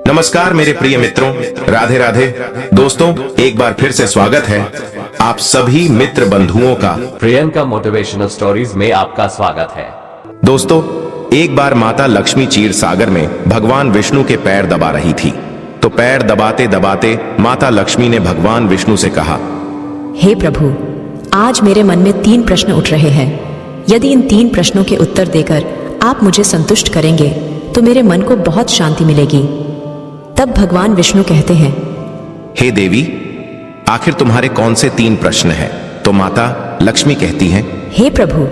नमस्कार मेरे प्रिय मित्रों, राधे राधे। दोस्तों, एक बार फिर से स्वागत है आप सभी मित्र बंधुओं का प्रियंका मोटिवेशनल स्टोरीज में आपका स्वागत है। दोस्तों, एक बार माता लक्ष्मी क्षीर सागर में भगवान विष्णु के पैर दबा रही थी। तो पैर दबाते दबाते माता लक्ष्मी ने भगवान विष्णु से कहा, हे प्रभु, आज मेरे मन में 3 प्रश्न उठ रहे हैं। यदि इन 3 प्रश्नों के उत्तर देकर आप मुझे संतुष्ट करेंगे तो मेरे मन को बहुत शांति मिलेगी। तब भगवान विष्णु कहते हैं, हे देवी, आखिर तुम्हारे कौन से 3 प्रश्न हैं? तो माता लक्ष्मी कहती हैं, हे प्रभु,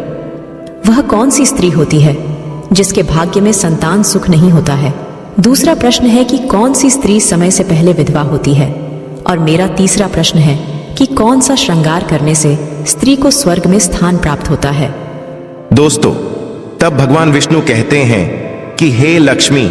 वह कौन सी स्त्री होती है जिसके भाग्य में संतान सुख नहीं होता है? दूसरा प्रश्न है कि कौन सी स्त्री समय से पहले विधवा होती है? और मेरा तीसरा प्रश्न है कि कौन सा श्रृंगार करने से स्त्री को स्वर्ग में स्थान प्राप्त होता है? दोस्तों, तब भगवान विष्णु कहते हैं कि हे लक्ष्मी,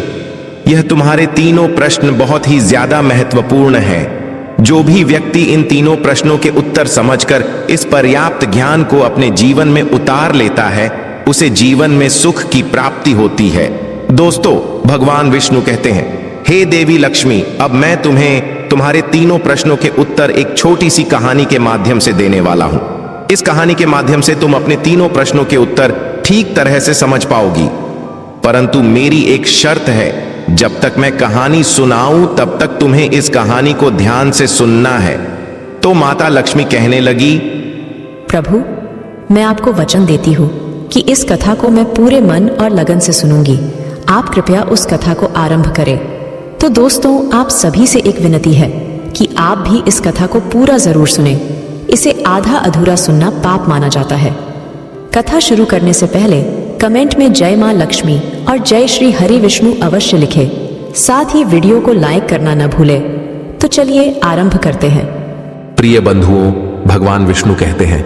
यह तुम्हारे तीनों प्रश्न बहुत ही ज्यादा महत्वपूर्ण हैं। जो भी व्यक्ति इन तीनों प्रश्नों के उत्तर समझकर इस पर्याप्त ज्ञान को अपने जीवन में उतार लेता है, उसे जीवन में सुख की प्राप्ति होती है। दोस्तों, भगवान विष्णु कहते हैं, हे देवी लक्ष्मी, अब मैं तुम्हें तुम्हारे तीनों प्रश्नों के उत्तर एक छोटी सी कहानी के माध्यम से देने वाला हूं। इस कहानी के माध्यम से तुम अपने तीनों प्रश्नों के उत्तर ठीक तरह से समझ पाओगी, परंतु मेरी एक शर्त है, जब तक मैं कहानी सुनाऊं तब तक तुम्हें इस कहानी को ध्यान से सुनना है। तो माता लक्ष्मी कहने लगी, प्रभु, मैं आपको वचन देती हूँ कि इस कथा को मैं पूरे मन और लगन से सुनूंगी। आप कृपया उस कथा को आरंभ करें। तो दोस्तों, आप सभी से एक विनती है कि आप भी इस कथा को पूरा जरूर सुने। इसे आधा अधूरा सुनना पाप माना जाता है। कथा शुरू करने से पहले कमेंट में जय मां लक्ष्मी और जय श्री हरि विष्णु अवश्य लिखें। साथ ही वीडियो को लाइक करना न भूलें। तो चलिए आरंभ करते हैं। प्रिय बंधुओं, भगवान विष्णु कहते हैं,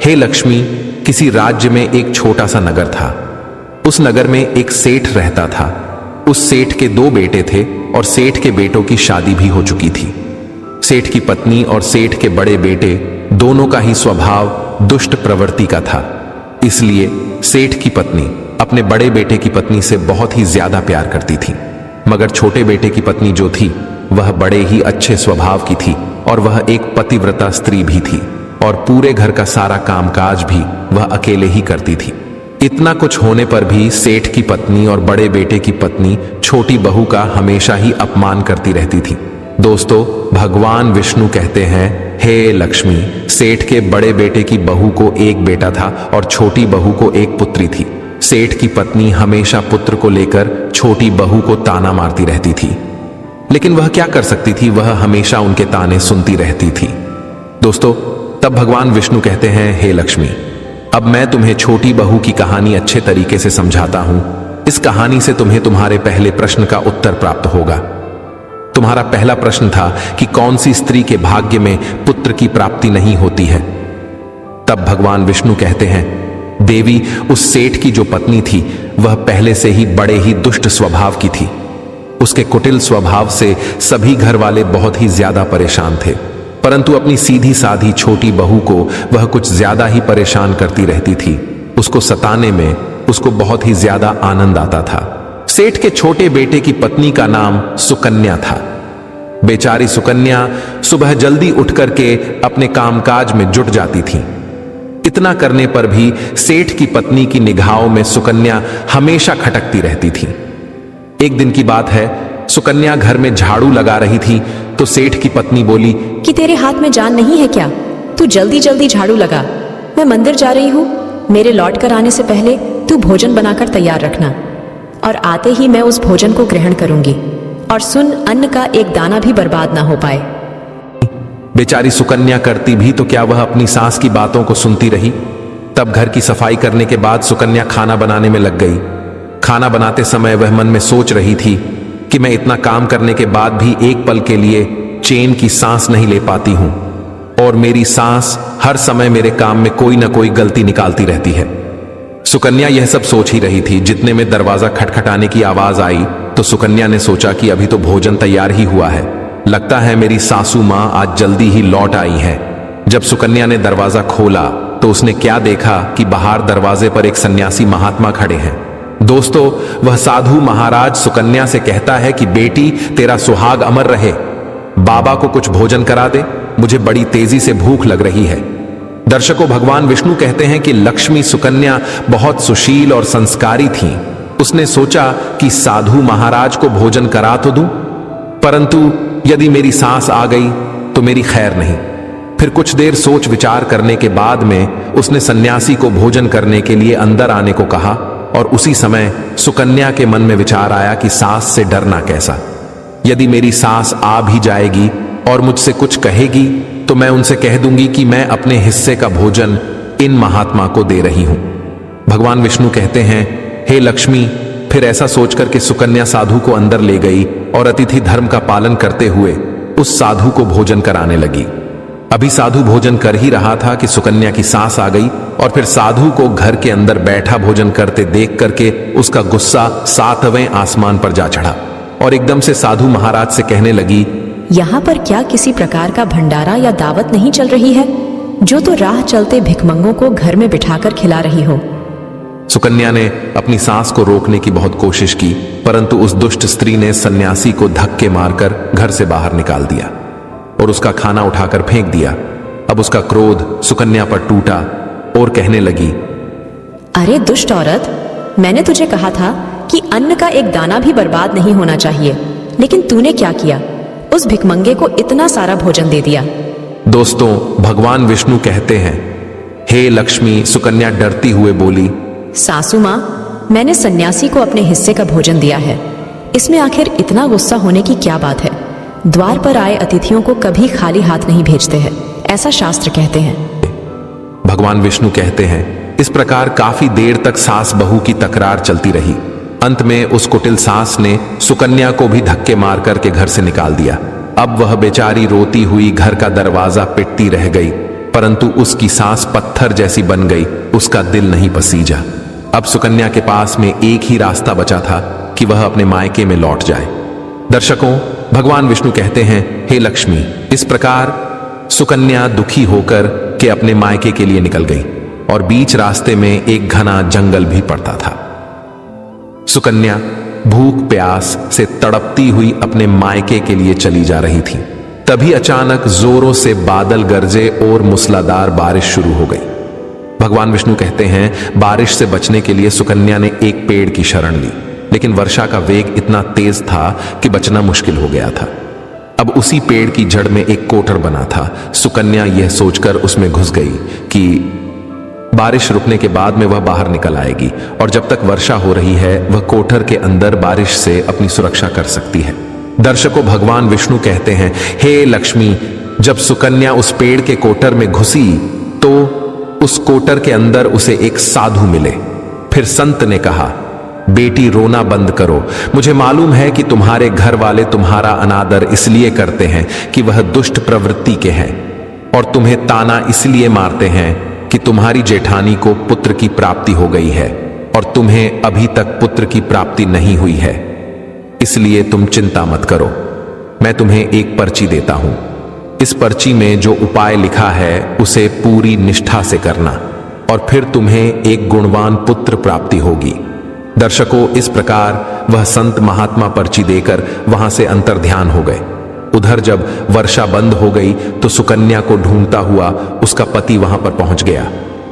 हे लक्ष्मी, किसी राज्य में एक छोटा सा नगर था। उस नगर में एक सेठ रहता था। उस सेठ के 2 बेटे थे और सेठ के बेटों की शादी भी हो चुकी थी। सेठ की पत्नी और सेठ के बड़े बेटे दोनों का ही स्वभाव दुष्ट प्रवृत्ति का था। इसलिए सेठ की पत्नी अपने बड़े बेटे की पत्नी से बहुत ही ज्यादा प्यार करती थी, मगर छोटे बेटे की पत्नी जो थी वह बड़े ही अच्छे स्वभाव की थी और वह एक पतिव्रता स्त्री भी थी और पूरे घर का सारा कामकाज भी वह अकेले ही करती थी। इतना कुछ होने पर भी सेठ की पत्नी और बड़े बेटे की पत्नी छोटी बहू का हमेशा ही अपमान करती रहती थी। दोस्तों, भगवान विष्णु कहते हैं, हे लक्ष्मी, सेठ के बड़े बेटे की बहू को एक बेटा था और छोटी बहू को एक पुत्री थी। सेठ की पत्नी हमेशा पुत्र को लेकर छोटी बहू को ताना मारती रहती थी, लेकिन वह क्या कर सकती थी, वह हमेशा उनके ताने सुनती रहती थी। दोस्तों, तब भगवान विष्णु कहते हैं, हे लक्ष्मी, अब मैं तुम्हें छोटी बहू की कहानी अच्छे तरीके से समझाता हूं। इस कहानी से तुम्हें तुम्हारे पहले प्रश्न का उत्तर प्राप्त होगा। तुम्हारा पहला प्रश्न था कि कौन सी स्त्री के भाग्य में पुत्र की प्राप्ति नहीं होती है। तब भगवान विष्णु कहते हैं, देवी, उस सेठ की जो पत्नी थी वह पहले से ही बड़े ही दुष्ट स्वभाव की थी। उसके कुटिल स्वभाव से सभी घर वाले बहुत ही ज्यादा परेशान थे, परंतु अपनी सीधी साधी छोटी बहू को वह कुछ ज्यादा ही परेशान करती रहती थी। उसको सताने में उसको बहुत ही ज्यादा आनंद आता था। सेठ के छोटे बेटे की पत्नी का नाम सुकन्या था। बेचारी सुकन्या सुबह जल्दी उठ करके अपने कामकाज में जुट जाती थी। इतना करने पर भी सेठ की पत्नी की निगाहों में सुकन्या हमेशा खटकती रहती थी। एक दिन की बात है, सुकन्या घर में झाड़ू लगा रही थी तो सेठ की पत्नी बोली कि तेरे हाथ में जान नहीं है क्या? तू जल्दी जल्दी झाड़ू लगा। मैं मंदिर जा रही हूँ। मेरे लौट कर आने से पहले तू भोजन बनाकर तैयार रखना और आते ही मैं उस भोजन को ग्रहण करूंगी। और सुन, अन्न का एक दाना भी बर्बाद ना हो पाए। बेचारी सुकन्या करती भी तो क्या वह अपनी सास की बातों को सुनती रही। तब घर की सफाई करने के बाद सुकन्या खाना बनाने में लग गई। खाना बनाते समय वह मन में सोच रही थी कि मैं इतना काम करने के बाद भी एक पल के लिए चैन की सांस नहीं ले पाती हूं और मेरी सांस हर समय मेरे काम में कोई ना कोई गलती निकालती रहती है। सुकन्या यह सब सोच ही रही थी, जितने में दरवाजा खटखटाने की आवाज आई तो सुकन्या ने सोचा कि अभी तो भोजन तैयार ही हुआ है, लगता है मेरी सासू मां आज जल्दी ही लौट आई है। जब सुकन्या ने दरवाजा खोला तो उसने क्या देखा कि बाहर दरवाजे पर एक सन्यासी महात्मा खड़े हैं। दोस्तों, वह साधु महाराज सुकन्या से कहता है कि बेटी, तेरा सुहाग अमर रहे, बाबा को कुछ भोजन करा दे, मुझे बड़ी तेजी से भूख लग रही है। दर्शकों, भगवान विष्णु कहते हैं कि लक्ष्मी सुकन्या बहुत सुशील और संस्कारी थीं। उसने सोचा कि साधु महाराज को भोजन करा तो दूं, परंतु यदि मेरी सांस आ गई तो मेरी खैर नहीं। फिर कुछ देर सोच विचार करने के बाद में उसने सन्यासी को भोजन करने के लिए अंदर आने को कहा, और उसी समय सुकन्या के मन में विचार आया कि सास से डरना कैसा। यदि मेरी सास आ भी जाएगी और मुझसे कुछ कहेगी तो मैं उनसे कह दूंगी कि मैं अपने हिस्से का भोजन इन महात्मा को दे रही हूं। भगवान विष्णु कहते हैं, हे लक्ष्मी। फिर ऐसा सोचकर के सुकन्या साधु को अंदर ले गई और अतिथि धर्म का पालन करते हुए उस साधु को भोजन कराने लगी। अभी साधु भोजन कर ही रहा था कि सुकन्या की सांस आ गई, और फिर साधु को घर के अंदर बैठा भोजन करते देख करके उसका गुस्सा 7वें आसमान पर जा चढ़ा और एकदम से साधु महाराज से कहने लगी, यहाँ पर क्या किसी प्रकार का भंडारा या दावत नहीं चल रही है, जो तो राह चलते भिखमंगों को घर में बिठाकर खिला रही हो। सुकन्या ने अपनी सांस को रोकने की बहुत कोशिश की, परंतु उस दुष्ट स्त्री ने सन्यासी को धक्के मारकर घर से बाहर निकाल दिया और उसका खाना उठाकर फेंक दिया। अब उसका क्रोध सुकन्या पर टूटा और कहने लगी, अरे दुष्ट औरत, मैंने तुझे कहा था कि अन्न का एक दाना भी बर्बाद नहीं होना चाहिए, लेकिन तूने क्या किया, उस भिखमंगे को इतना सारा भोजन दे दिया। दोस्तों, भगवान विष्णु कहते हैं, हे लक्ष्मी। सुकन्या डरती हुए बोली, सासू माँ, मैंने सन्यासी को अपने हिस्से का भोजन दिया है, इसमें आखिर इतना गुस्सा होने की क्या बात है। द्वार पर आए अतिथियों को कभी खाली हाथ नहीं भेजते हैं, ऐसा शास्त्र कहते हैं। भगवान विष्णु कहते हैं, इस प्रकार काफी देर तक सास बहू की तकरार चलती रही। अंत में उस कुटिल सास ने सुकन्या को भी धक्के मार करके घर से निकाल दिया। अब वह बेचारी रोती हुई घर का दरवाजा पिटती रह गई, परंतु उसकी सांस पत्थर जैसी बन गई, उसका दिल नहीं पसीजा। अब सुकन्या के पास में एक ही रास्ता बचा था कि वह अपने मायके में लौट जाए। दर्शकों, भगवान विष्णु कहते हैं, हे लक्ष्मी। इस प्रकार सुकन्या दुखी होकर के अपने मायके के लिए निकल गई और बीच रास्ते में एक घना जंगल भी पड़ता था। सुकन्या भूख प्यास से तड़पती हुई अपने मायके के लिए चली जा रही थी। तभी अचानक जोरों से बादल गरजे और मूसलाधार बारिश शुरू हो गई। भगवान विष्णु कहते हैं, बारिश से बचने के लिए सुकन्या ने एक पेड़ की शरण ली, लेकिन वर्षा का वेग इतना तेज था कि बचना मुश्किल हो गया था। अब उसी पेड़ की जड़ में एक कोटर बना था। सुकन्या यह सोचकर उसमें घुस गई कि बारिश रुकने के बाद में वह बाहर निकल आएगी और जब तक वर्षा हो रही है वह कोठर के अंदर बारिश से अपनी सुरक्षा कर सकती है। दर्शकों, भगवान विष्णु कहते हैं, हे लक्ष्मी। जब सुकन्या उस पेड़ के कोटर में घुसी तो उस कोटर के अंदर उसे एक साधु मिले। फिर संत ने कहा, बेटी रोना बंद करो। मुझे मालूम है कि तुम्हारे घर वाले तुम्हारा अनादर इसलिए करते हैं कि वह दुष्ट प्रवृत्ति के हैं, और तुम्हें ताना इसलिए मारते हैं कि तुम्हारी जेठानी को पुत्र की प्राप्ति हो गई है और तुम्हें अभी तक पुत्र की प्राप्ति नहीं हुई है। इसलिए तुम चिंता मत करो, मैं तुम्हें एक पर्ची देता हूं। इस पर्ची में जो उपाय लिखा है उसे पूरी निष्ठा से करना और फिर तुम्हें एक गुणवान पुत्र प्राप्ति होगी। दर्शकों, इस प्रकार वह संत महात्मा पर्ची देकर वहां से अंतर्ध्यान हो गए। उधर जब वर्षा बंद हो गई तो सुकन्या को ढूंढता हुआ उसका पति वहां पर पहुंच गया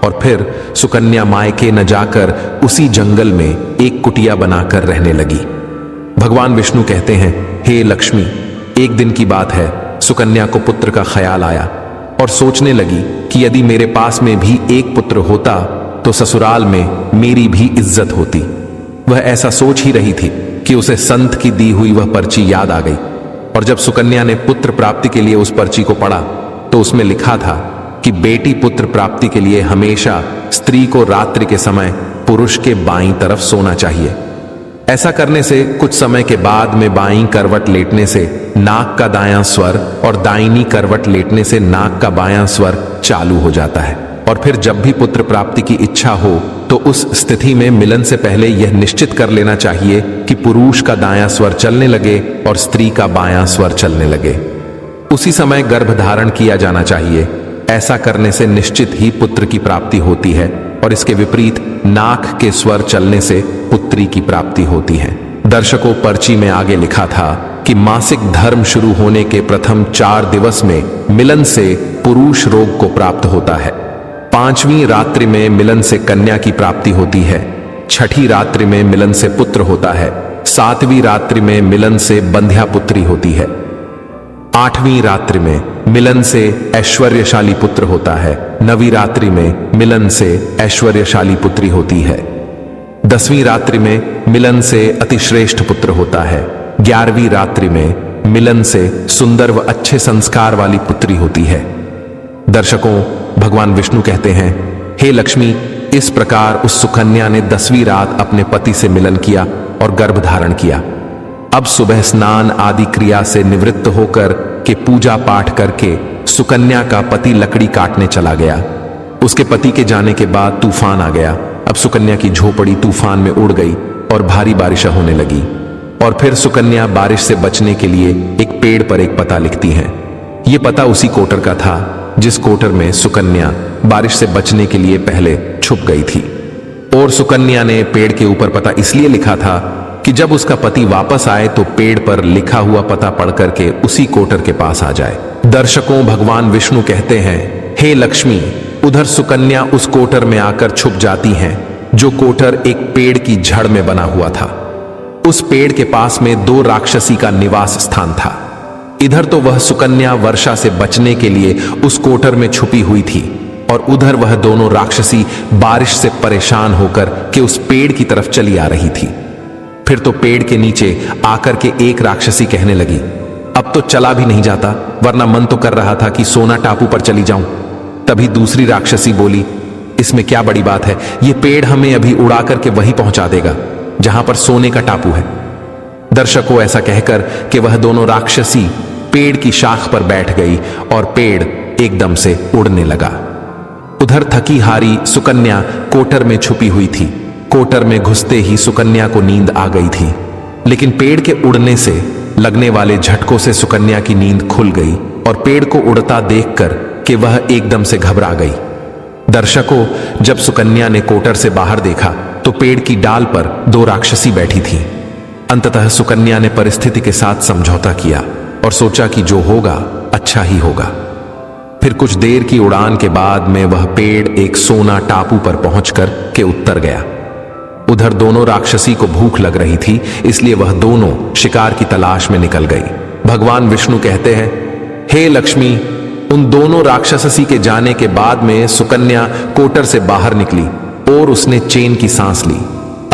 और फिर सुकन्या मायके न जाकर उसी जंगल में एक कुटिया बनाकर रहने लगी। भगवान विष्णु कहते हैं, हे लक्ष्मी। एक दिन की बात है, सुकन्या को पुत्र का ख्याल आया और सोचने लगी कि यदि मेरे पास में भी एक पुत्र होता तो ससुराल में मेरी भी इज्जत होती। वह ऐसा सोच ही रही थी कि उसे संत की दी हुई वह पर्ची याद आ गई, और जब सुकन्या ने पुत्र प्राप्ति के लिए उस पर्ची को पढ़ा तो उसमें लिखा था कि बेटी पुत्र प्राप्ति के लिए हमेशा स्त्री को रात्रि के समय पुरुष के बाईं तरफ सोना चाहिए। ऐसा करने से कुछ समय के बाद में बाईं करवट लेटने से नाक का दायां स्वर और दाहिनी करवट लेटने से नाक का बायां स्वर चालू हो जाता है, और फिर जब भी पुत्र प्राप्ति की इच्छा हो तो उस स्थिति में मिलन से पहले यह निश्चित कर लेना चाहिए कि पुरुष का दायां स्वर चलने लगे और स्त्री का बायां स्वर चलने लगे। उसी समय गर्भ धारण किया जाना चाहिए। ऐसा करने से निश्चित ही पुत्र की प्राप्ति होती है और इसके विपरीत नाक के स्वर चलने से पुत्री की प्राप्ति होती है। दर्शकों, पर्ची में आगे लिखा था कि मासिक धर्म शुरू होने के प्रथम 4 दिवस में मिलन से पुरुष रोग को प्राप्त होता है। 5वीं रात्रि में मिलन से कन्या की प्राप्ति होती है। 6ठी रात्रि में मिलन से पुत्र होता है। 7वीं रात्रि में मिलन से बंध्या पुत्री होती है। 8वीं रात्रि में मिलन से ऐश्वर्यशाली पुत्र होता है। 9वीं रात्रि में मिलन से ऐश्वर्यशाली पुत्री होती है। 10वीं रात्रि में मिलन से अतिश्रेष्ठ पुत्र होता है। 11वीं रात्रि में मिलन से सुंदर व अच्छे संस्कार वाली पुत्री होती है। दर्शकों, भगवान विष्णु कहते हैं, हे लक्ष्मी, इस प्रकार उस सुकन्या ने 10वीं रात अपने पति से मिलन किया और गर्भ धारण किया। अब सुबह स्नान आदि क्रिया से निवृत्त होकर के पूजा पाठ करके सुकन्या का पति लकड़ी काटने चला गया। उसके पति के जाने के बाद तूफान आ गया। अब सुकन्या की झोपड़ी तूफान में उड़ गई और भारी बारिशें होने लगी। और फिर सुकन्या बारिश से बचने के लिए एक पेड़ पर एक पता लिखती है। यह पता उसी कोटर का था जिस कोटर में सुकन्या बारिश से बचने के लिए पहले छुप गई थी। और सुकन्या ने पेड़ के ऊपर पता इसलिए लिखा था कि जब उसका पति वापस आए तो पेड़ पर लिखा हुआ पता पढ़ करके उसी कोटर के पास आ जाए। दर्शकों, भगवान विष्णु कहते हैं, हे लक्ष्मी, उधर सुकन्या उस कोटर में आकर छुप जाती हैं, जो कोटर एक पेड़ की जड़ में बना हुआ था। उस पेड़ के पास में 2 राक्षसी का निवास स्थान था। इधर तो वह सुकन्या वर्षा से बचने के लिए उस कोटर में छुपी हुई थी और उधर वह दोनों राक्षसी बारिश से परेशान होकर के उस पेड़ की तरफ चली आ रही थी। फिर तो पेड़ के नीचे आकर के एक राक्षसी कहने लगी, अब तो चला भी नहीं जाता, वरना मन तो कर रहा था कि सोना टापू पर चली जाऊं। तभी दूसरी राक्षसी बोली, इसमें क्या बड़ी बात है, ये पेड़ हमें अभी उड़ा करके वहीं पहुंचा देगा जहां पर सोने का टापू है। दर्शकों, ऐसा कहकर कि वह दोनों राक्षसी पेड़ की शाख पर बैठ गई और पेड़ एकदम से उड़ने लगा। उधर थकी हारी सुकन्या कोटर में छुपी हुई थी। कोटर में घुसते ही सुकन्या को नींद आ गई थी, लेकिन पेड़ के उड़ने से लगने वाले झटकों से सुकन्या की नींद खुल गई और पेड़ को उड़ता देखकर कि वह एकदम से घबरा गई। दर्शकों, जब सुकन्या ने कोटर से बाहर देखा तो पेड़ की डाल पर 2 राक्षसी बैठी थी। अंततः सुकन्या ने परिस्थिति के साथ समझौता किया और सोचा कि जो होगा अच्छा ही होगा। फिर कुछ देर की उड़ान के बाद में वह पेड़ एक सोना टापू पर पहुंचकर के उतर गया। उधर दोनों राक्षसी को भूख लग रही थी, इसलिए वह दोनों शिकार की तलाश में निकल गई। भगवान विष्णु कहते हैं, हे लक्ष्मी, उन दोनों राक्षसी के जाने के बाद में सुकन्या कोटर से बाहर निकली और उसने चैन की सांस ली।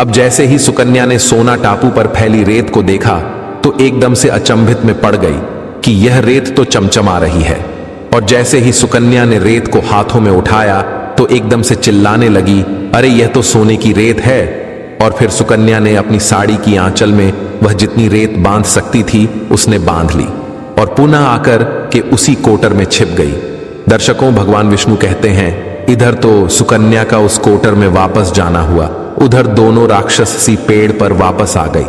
अब जैसे ही सुकन्या ने सोना टापू पर फैली रेत को देखा तो एकदम से अचंभित में पड़ गई कि यह रेत तो चमचमा रही है। और जैसे ही सुकन्या ने रेत को हाथों में उठाया तो एकदम से चिल्लाने लगी, अरे यह तो सोने की रेत है। और फिर सुकन्या ने अपनी साड़ी की आंचल में वह जितनी रेत बांध सकती थी उसने बांध ली और पुनः आकर के उसी कोटर में छिप गई। दर्शकों, भगवान विष्णु कहते हैं, इधर तो सुकन्या का उस कोटर में वापस जाना हुआ, उधर दोनों राक्षसी पेड़ पर वापस आ गई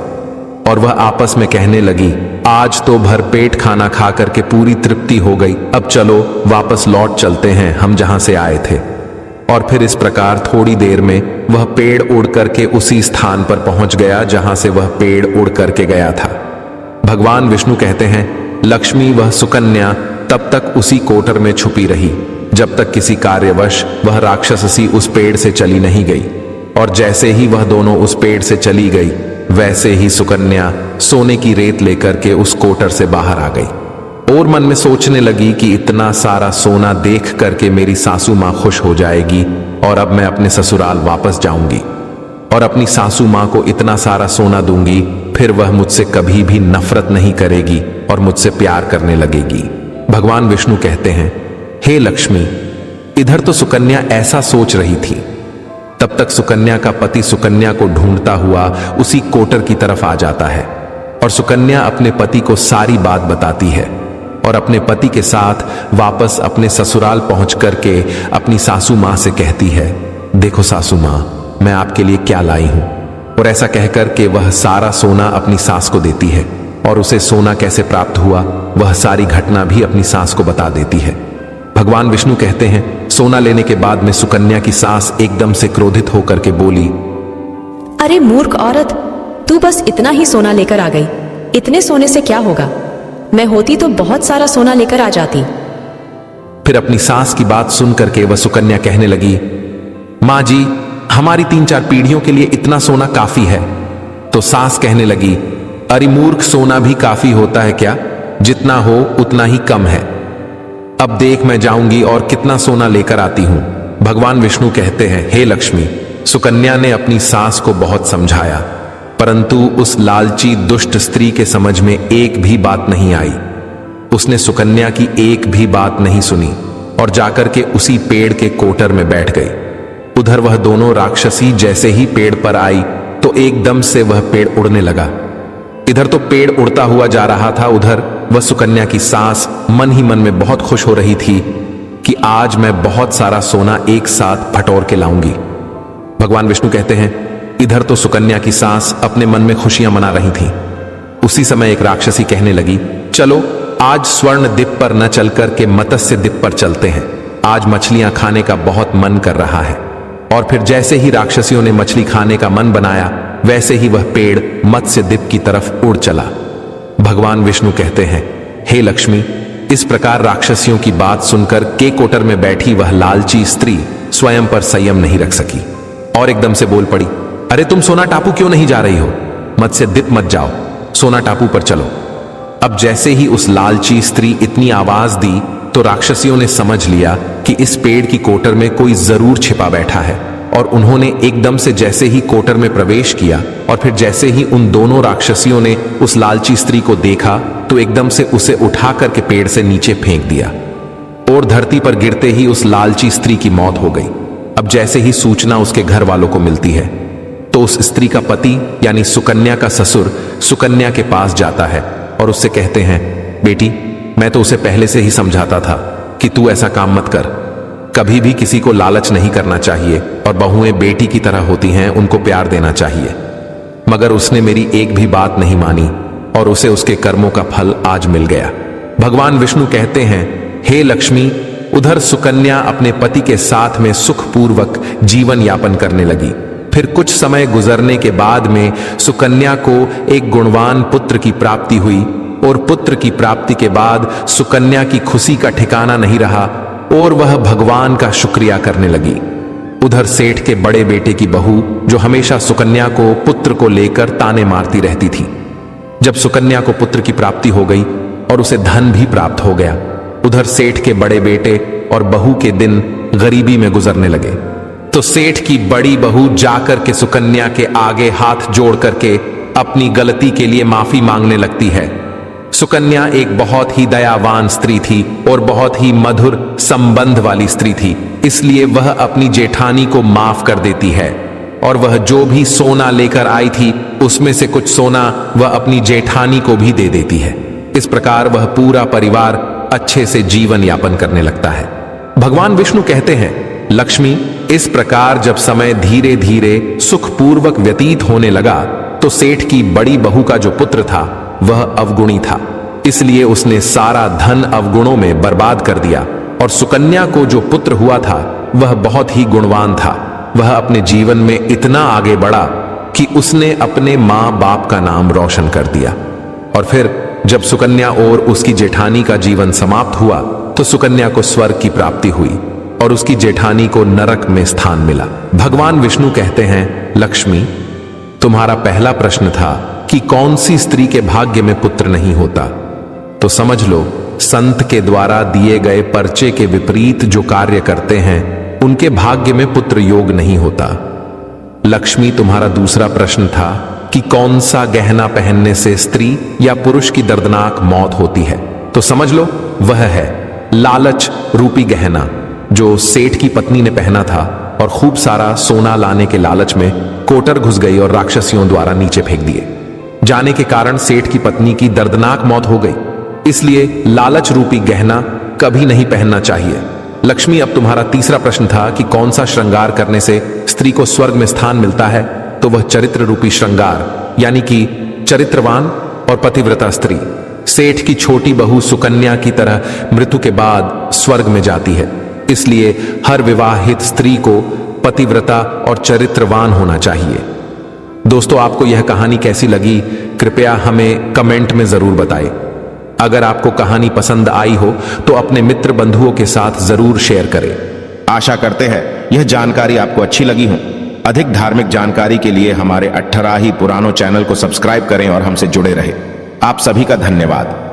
और वह आपस में कहने लगी, आज तो भरपेट खाना खा करके पूरी तृप्ति हो गई, अब चलो वापस लौट चलते हैं हम जहां से आए थे। और फिर इस प्रकार थोड़ी देर में वह पेड़ उड़ करके उसी स्थान पर पहुंच गया जहां से वह पेड़ उड़ करके गया था। भगवान विष्णु कहते हैं, लक्ष्मी, वह सुकन्या तब तक उसी कोटर में छुपी रही जब तक किसी कार्यवश वह राक्षसी उस पेड़ से चली नहीं गई। और जैसे ही वह दोनों उस पेड़ से चली गई, वैसे ही सुकन्या सोने की रेत लेकर के उस कोटर से बाहर आ गई और मन में सोचने लगी कि इतना सारा सोना देख करके मेरी सासू माँ खुश हो जाएगी और अब मैं अपने ससुराल वापस जाऊंगी और अपनी सासू माँ को इतना सारा सोना दूंगी, फिर वह मुझसे कभी भी नफरत नहीं करेगी और मुझसे प्यार करने लगेगी। भगवान विष्णु कहते हैं, हे लक्ष्मी, इधर तो सुकन्या ऐसा सोच रही थी, तब तक सुकन्या का पति सुकन्या को ढूंढता हुआ उसी कोटर की तरफ आ जाता है और सुकन्या अपने पति को सारी बात बताती है और अपने पति के साथ वापस अपने ससुराल पहुंच करके अपनी सासू माँ से कहती है, देखो सासू माँ, मैं आपके लिए क्या लाई हूं। और ऐसा कहकर के वह सारा सोना अपनी सास को देती है और उसे सोना कैसे प्राप्त हुआ वह सारी घटना भी अपनी सास को बता देती है। भगवान विष्णु कहते हैं, सोना लेने के बाद में सुकन्या की सास एकदम से क्रोधित होकर के बोली, अरे मूर्ख औरत, तू बस इतना ही सोना लेकर आ गई। इतने सोने से क्या होगा? मैं होती तो बहुत सारा सोना लेकर आ जाती। फिर अपनी सास की बात सुन करके वह सुकन्या कहने लगी, माँ जी, हमारी 3-4 पीढ़ियों के लिए इतना सोना काफी है। तो सास कहने लगी, अरे मूर्ख, सोना भी काफी होता है क्या? जितना हो उतना ही कम है। अब देख, मैं जाऊंगी और कितना सोना लेकर आती हूं। भगवान विष्णु कहते हैं, हे लक्ष्मी, सुकन्या ने अपनी सास को बहुत समझाया, परंतु उस लालची दुष्ट स्त्री के समझ में एक भी बात नहीं आई। उसने सुकन्या की एक भी बात नहीं सुनी और जाकर के उसी पेड़ के कोटर में बैठ गई। उधर वह दोनों राक्षसी जैसे ही पेड़ पर आई तो एकदम से वह पेड़ उड़ने लगा। इधर तो पेड़ उड़ता हुआ जा रहा था, उधर वह सुकन्या की सास मन ही मन में बहुत खुश हो रही थी कि आज मैं बहुत सारा सोना एक साथ फटोर के लाऊंगी। भगवान विष्णु कहते हैं, इधर तो सुकन्या की सास अपने मन में खुशियां मना रही थी। उसी समय एक राक्षसी कहने लगी, चलो आज स्वर्ण द्वीप पर न चलकर के मत्स्य द्वीप पर चलते हैं। आज मछलियां खाने का बहुत मन कर रहा है। और फिर जैसे ही राक्षसियों ने मछली खाने का मन बनाया, वैसे ही वह पेड़ मत्स्य द्वीप की तरफ उड़ चला। भगवान विष्णु कहते हैं, हे लक्ष्मी, इस प्रकार राक्षसियों की बात सुनकर के कोटर में बैठी वह लालची स्त्री स्वयं पर संयम नहीं रख सकी और एकदम से बोल पड़ी, अरे तुम सोना टापू क्यों नहीं जा रही हो? मत्स्य द्वीप मत जाओ, सोना टापू पर चलो। अब जैसे ही उस लालची स्त्री इतनी आवाज दी तो राक्षसियों ने समझ लिया कि इस पेड़ की कोटर में कोई जरूर छिपा बैठा है और उन्होंने एकदम से जैसे ही कोटर में प्रवेश किया और फिर जैसे ही उन दोनों राक्षसियों ने उस लालची स्त्री को देखा तो एकदम से उसे उठा करके पेड़ से नीचे फेंक दिया और धरती पर गिरते ही उस लालची स्त्री की मौत हो गई। अब जैसे ही सूचना उसके घर वालों को मिलती है तो उस स्त्री का पति यानी सुकन्या का ससुर सुकन्या के पास जाता है और उससे कहते हैं, बेटी, मैं तो उसे पहले से ही समझाता था कि तू ऐसा काम मत कर। कभी भी किसी को लालच नहीं करना चाहिए और बहुएं बेटी की तरह होती हैं, उनको प्यार देना चाहिए। मगर उसने मेरी एक भी बात नहीं मानी और उसे उसके कर्मों का फल आज मिल गया। भगवान विष्णु कहते हैं, हे लक्ष्मी, उधर सुकन्या अपने पति के साथ में सुखपूर्वक जीवन यापन करने लगी। फिर कुछ समय गुजरने के बाद में सुकन्या को एक गुणवान पुत्र की प्राप्ति हुई और पुत्र की प्राप्ति के बाद सुकन्या की खुशी का ठिकाना नहीं रहा और वह भगवान का शुक्रिया करने लगी। उधर सेठ के बड़े बेटे की बहू, जो हमेशा सुकन्या को पुत्र को लेकर ताने मारती रहती थी, जब सुकन्या को पुत्र की प्राप्ति हो गई और उसे धन भी प्राप्त हो गया, उधर सेठ के बड़े बेटे और बहू के दिन गरीबी में गुजरने लगे। तो सेठ की बड़ी बहू जाकर के सुकन्या के आगे हाथ जोड़ करके अपनी गलती के लिए माफी मांगने लगती है। सुकन्या एक बहुत ही दयावान स्त्री थी और बहुत ही मधुर संबंध वाली स्त्री थी, इसलिए वह अपनी जेठानी को माफ कर देती है और वह जो भी सोना लेकर आई थी उसमें से कुछ सोना वह अपनी जेठानी को भी दे देती है। इस प्रकार वह पूरा परिवार अच्छे से जीवन यापन करने लगता है। भगवान विष्णु कहते हैं, लक्ष्मी, इस प्रकार जब समय धीरे धीरे सुखपूर्वक व्यतीत होने लगा तो सेठ की बड़ी बहू का जो पुत्र था वह अवगुणी था, इसलिए उसने सारा धन अवगुणों में बर्बाद कर दिया और सुकन्या को जो पुत्र हुआ था वह बहुत ही गुणवान था। वह अपने जीवन में इतना आगे बढ़ा कि उसने अपने मां बाप का नाम रोशन कर दिया। और फिर जब सुकन्या और उसकी जेठानी का जीवन समाप्त हुआ तो सुकन्या को स्वर्ग की प्राप्ति हुई और उसकी जेठानी को नरक में स्थान मिला। भगवान विष्णु कहते हैं, लक्ष्मी, तुम्हारा पहला प्रश्न था कि कौन सी स्त्री के भाग्य में पुत्र नहीं होता, तो समझ लो, संत के द्वारा दिए गए पर्चे के विपरीत जो कार्य करते हैं उनके भाग्य में पुत्र योग नहीं होता। लक्ष्मी, तुम्हारा दूसरा प्रश्न था कि कौन सा गहना पहनने से स्त्री या पुरुष की दर्दनाक मौत होती है, तो समझ लो, वह है लालच रूपी गहना जो सेठ की पत्नी ने पहना था और खूब सारा सोना लाने के लालच में कोटर घुस गई और राक्षसियों द्वारा नीचे फेंक दिए जाने के कारण सेठ की पत्नी की दर्दनाक मौत हो गई। इसलिए लालच रूपी गहना कभी नहीं पहनना चाहिए। लक्ष्मी, अब तुम्हारा तीसरा प्रश्न था कि कौन सा श्रृंगार करने से स्त्री को स्वर्ग में स्थान मिलता है, तो वह चरित्र रूपी श्रृंगार यानी कि चरित्रवान और पतिव्रता स्त्री सेठ की छोटी बहू सुकन्या की तरह मृत्यु के बाद स्वर्ग में जाती है। इसलिए हर विवाहित स्त्री को पतिव्रता और चरित्रवान होना चाहिए। दोस्तों, आपको यह कहानी कैसी लगी कृपया हमें कमेंट में जरूर बताएं। अगर आपको कहानी पसंद आई हो तो अपने मित्र बंधुओं के साथ जरूर शेयर करें। आशा करते हैं यह जानकारी आपको अच्छी लगी हो। अधिक धार्मिक जानकारी के लिए हमारे 18 ही पुरानों चैनल को सब्सक्राइब करें और हमसे जुड़े रहें। आप सभी का धन्यवाद।